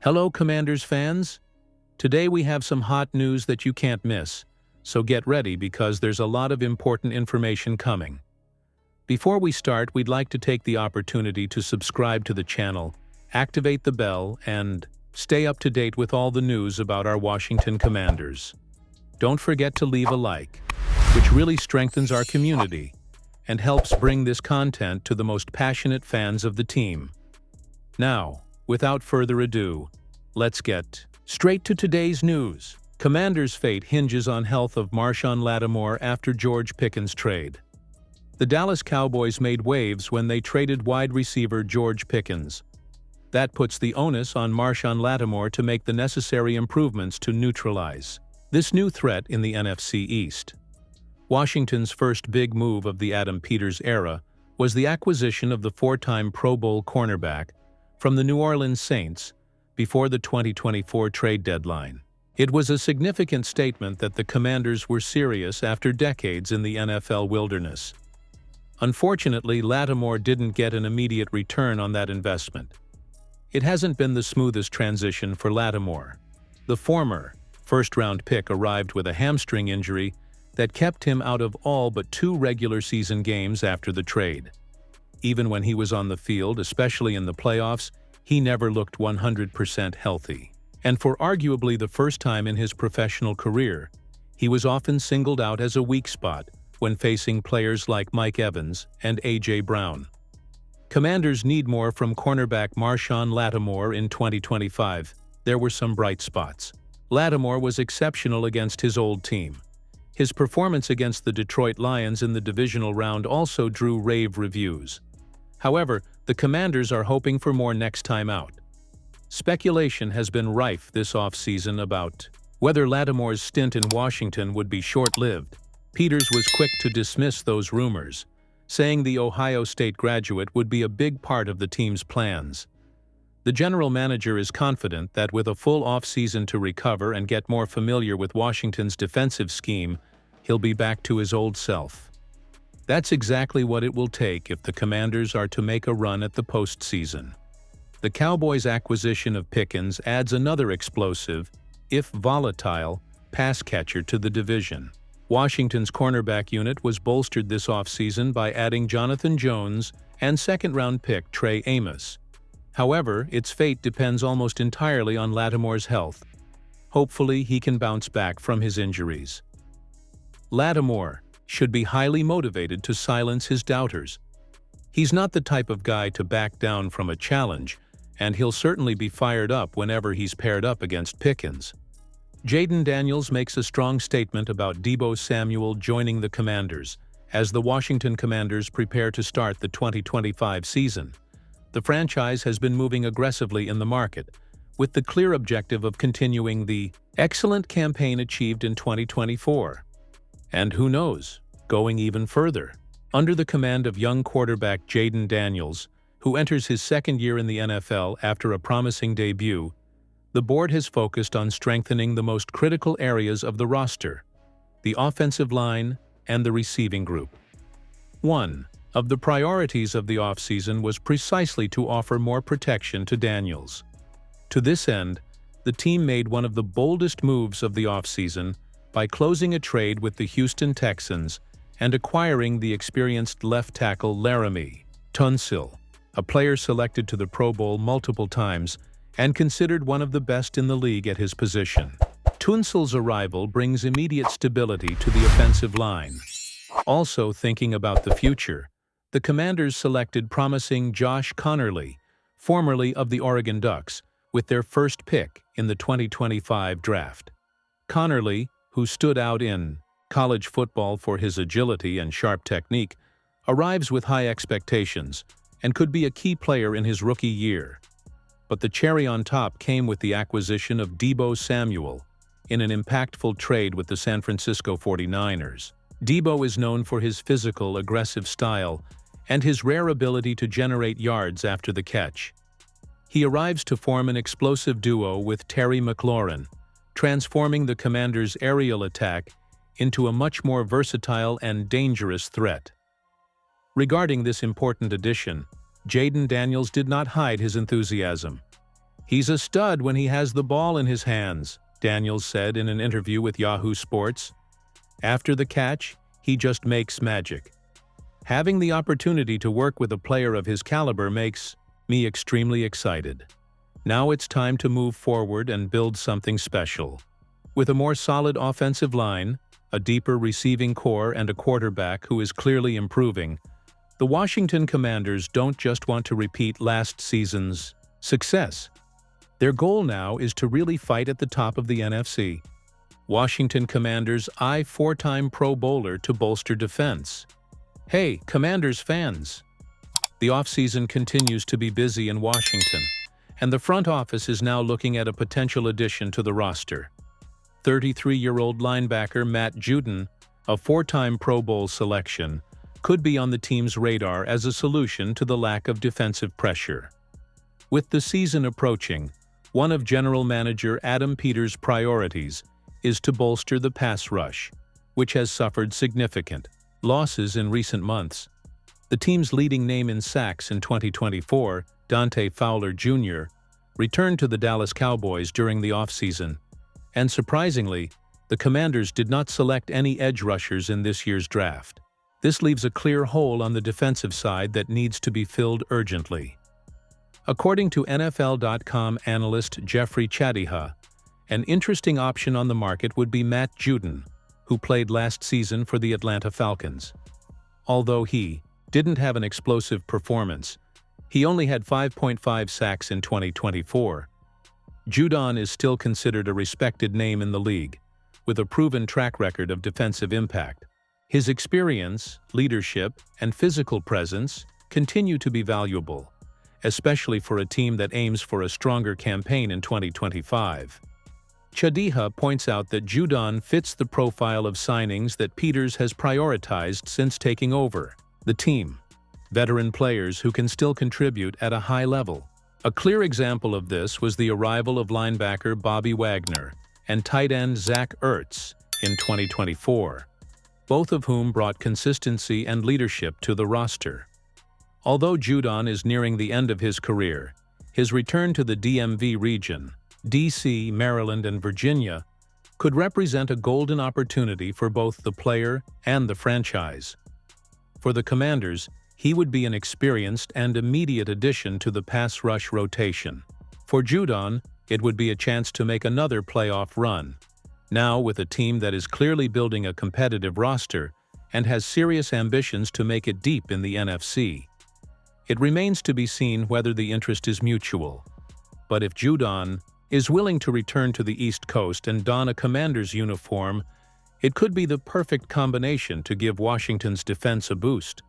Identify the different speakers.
Speaker 1: Hello, Commanders fans! Today we have some hot news that you can't miss, so get ready because there's a lot of important information coming. Before we start, we'd like to take the opportunity to subscribe to the channel, activate the bell, and stay up to date with all the news about our Washington Commanders. Don't forget to leave a like, which really strengthens our community and helps bring this content to the most passionate fans of the team. Now, without further ado, let's get straight to today's news. Commanders' fate hinges on health of Marshawn Lattimore after George Pickens trade. The Dallas Cowboys made waves when they traded wide receiver George Pickens. That puts the onus on Marshawn Lattimore to make the necessary improvements to neutralize this new threat in the NFC East. Washington's first big move of the Adam Peters era was the acquisition of the four-time Pro Bowl cornerback from the New Orleans Saints before the 2024 trade deadline. It was a significant statement that the Commanders were serious after decades in the NFL wilderness. Unfortunately, Lattimore didn't get an immediate return on that investment. It hasn't been the smoothest transition for Lattimore. The former first-round pick arrived with a hamstring injury that kept him out of all but 2 regular season games after the trade. Even when he was on the field, especially in the playoffs, he never looked 100% healthy. And for arguably the first time in his professional career, he was often singled out as a weak spot when facing players like Mike Evans and A.J. Brown. Commanders need more from cornerback Marshawn Lattimore in 2025. There were some bright spots. Lattimore was exceptional against his old team. His performance against the Detroit Lions in the divisional round also drew rave reviews. However, the Commanders are hoping for more next time out. Speculation has been rife this offseason about whether Lattimore's stint in Washington would be short-lived. Peters was quick to dismiss those rumors, saying the Ohio State graduate would be a big part of the team's plans. The general manager is confident that with a full offseason to recover and get more familiar with Washington's defensive scheme, he'll be back to his old self. That's exactly what it will take if the Commanders are to make a run at the postseason. The Cowboys' acquisition of Pickens adds another explosive, if volatile, pass catcher to the division. Washington's cornerback unit was bolstered this offseason by adding Jonathan Jones and second-round pick Trey Amos. However, its fate depends almost entirely on Lattimore's health. Hopefully, he can bounce back from his injuries. Lattimore should be highly motivated to silence his doubters. He's not the type of guy to back down from a challenge, and he'll certainly be fired up whenever he's paired up against Pickens. Jayden Daniels makes a strong statement about Deebo Samuel joining the Commanders as the Washington Commanders prepare to start the 2025 season. The franchise has been moving aggressively in the market, with the clear objective of continuing the excellent campaign achieved in 2024. And who knows, going even further. Under the command of young quarterback Jayden Daniels, who enters his second year in the NFL after a promising debut, the board has focused on strengthening the most critical areas of the roster: the offensive line and the receiving group. One of the priorities of the offseason was precisely to offer more protection to Daniels. To this end, the team made one of the boldest moves of the offseason by closing a trade with the Houston Texans and acquiring the experienced left tackle Laremy Tunsil, a player selected to the Pro Bowl multiple times and considered one of the best in the league at his position. Tunsil's arrival brings immediate stability to the offensive line. Also thinking about the future, the Commanders selected promising Josh Conerly, formerly of the Oregon Ducks, with their first pick in the 2025 draft. Conerly, who stood out in college football for his agility and sharp technique, arrives with high expectations and could be a key player in his rookie year. But the cherry on top came with the acquisition of Deebo Samuel in an impactful trade with the San Francisco 49ers. Deebo is known for his physical, aggressive style and his rare ability to generate yards after the catch. He arrives to form an explosive duo with Terry McLaurin, transforming the Commanders' aerial attack into a much more versatile and dangerous threat. Regarding this important addition, Jayden Daniels did not hide his enthusiasm. "He's a stud when he has the ball in his hands," Daniels said in an interview with Yahoo Sports. "After the catch, he just makes magic. Having the opportunity to work with a player of his caliber makes me extremely excited. Now it's time to move forward and build something special." With a more solid offensive line, a deeper receiving core, and a quarterback who is clearly improving, the Washington Commanders don't just want to repeat last season's success. Their goal now is to really fight at the top of the NFC. Washington Commanders eye four-time Pro Bowler to bolster defense. Hey, Commanders fans! The offseason continues to be busy in Washington, and the front office is now looking at a potential addition to the roster. 33-year-old linebacker Matt Judon, a four-time Pro Bowl selection, could be on the team's radar as a solution to the lack of defensive pressure. With the season approaching, one of General Manager Adam Peters' priorities is to bolster the pass rush, which has suffered significant losses in recent months. The team's leading name in sacks in 2024, Dante Fowler Jr., returned to the Dallas Cowboys during the offseason, and surprisingly, the Commanders did not select any edge rushers in this year's draft. This leaves a clear hole on the defensive side that needs to be filled urgently. According to NFL.com analyst Jeffrey Chadiha, an interesting option on the market would be Matt Judon, who played last season for the Atlanta Falcons. Although he didn't have an explosive performance, he only had 5.5 sacks in 2024. Judon is still considered a respected name in the league, with a proven track record of defensive impact. His experience, leadership, and physical presence continue to be valuable, especially for a team that aims for a stronger campaign in 2025. Chadiha points out that Judon fits the profile of signings that Peters has prioritized since taking over the team: veteran players who can still contribute at a high level. A clear example of this was the arrival of linebacker Bobby Wagner and tight end Zach Ertz in 2024, both of whom brought consistency and leadership to the roster. Although Judon is nearing the end of his career, his return to the DMV region, DC, Maryland, and Virginia, could represent a golden opportunity for both the player and the franchise. For the Commanders, he would be an experienced and immediate addition to the pass rush rotation. For Judon, it would be a chance to make another playoff run, now with a team that is clearly building a competitive roster and has serious ambitions to make it deep in the NFC. It remains to be seen whether the interest is mutual, but if Judon is willing to return to the East Coast and don a Commander's uniform, it could be the perfect combination to give Washington's defense a boost.